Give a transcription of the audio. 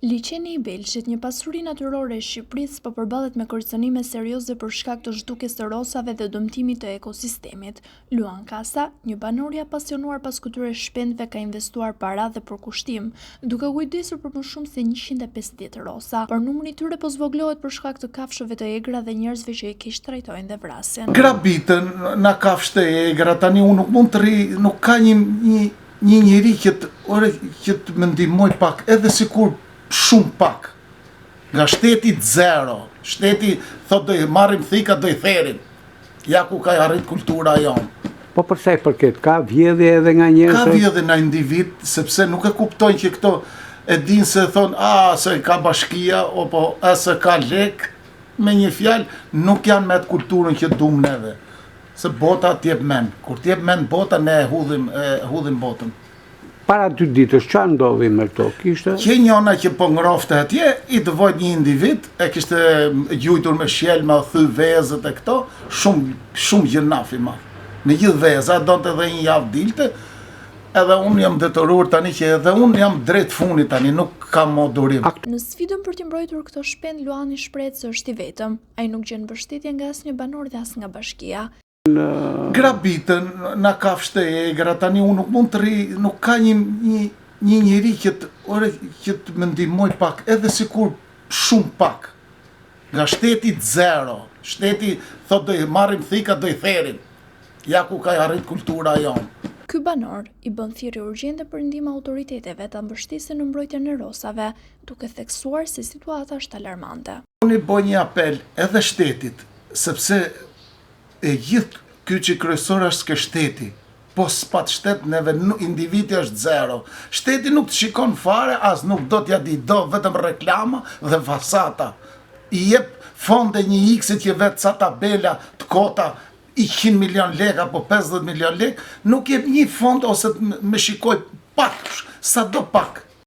Liçeni i Belshit, një pasuri natyrore e Shqipërisë, po përballet me kërcënime serioze për shkak të zhdukjes së rrosave dhe dëmtimit të ekosistemit. Luan Kasa, një banor i apasionuar pas këtyre shpendëve, ka investuar para dhe përkushtim, duke kujdesur për më shumë se 150 rrosa, por numri i tyre po zvoglohet për shkak të kafshëve të egra dhe njerëzve që i keq trajtojnë dhe vrasin. Grabitën në kafshë të egra, tani unë nuk mund të rri, nuk ka një njeri që të më ndihmoj pak, edhe sikur shumë pak. Nga shteti zero, shteti thot do i marrim thika, do i therim. Ja ku ka arrit kultura jonë. Po përsa i përket, ka vjedhje edhe nga njerëz? Ka vjedhje nga individ, sepse nuk e kuptojnë që këto e dinë se thonë, se ka bashkia, apo se ka lek, me një fjalë, nuk janë me atë kulturën që duam neve. Se bota t'jep men. Kur t'jep men bota, ne hudhim botën. Para 2 ditësh, çfarë ndodhi me këto? Kishte? Që njëna që po ngrofte atje, i dëvojt një individ, e kishte gjujtur me shelma, thy vezët e këto, shumë gjenafi ma. Në gjithë veza, do të edhe një javë dilte, edhe unë jam detyrur tani që edhe unë jam drejt funit tani, nuk kam mo durim. Në sfidën për t'i mbrojtur këto shpend, Luani shprehet se është i vetëm. Ai nuk gjen mbështetje nga asnjë banor dhe as nga bashkia. Grabitën në kafshë të egra, tani unë nuk mund të rri, nuk ka një njeri që të më ndihmoj pak, edhe sikur shumë pak. Nga shteti zero, shteti thot do i marrim thika, do i therim. Ja ku ka arrit kultura jonë. Ky banor i bën thirrje urgjente për ndihmë autoriteteve ta mbështesin në mbrojtjen e rrosave, duke theksuar se situata është alarmante. Unë i bëj një apel edhe shtetit, sepse e gjithë ky që kryesor është ke shteti, po s'pat shtet neve individi është zero. Shteti nuk të shikon fare, as nuk do t'ja di, do vetëm reklama dhe fasata. I jep fonde një x-it që vetë sa tabela të kota i 100 milion lek apo 50 milion lek, nuk jep një fond ose me shikoj pak, sa do pak.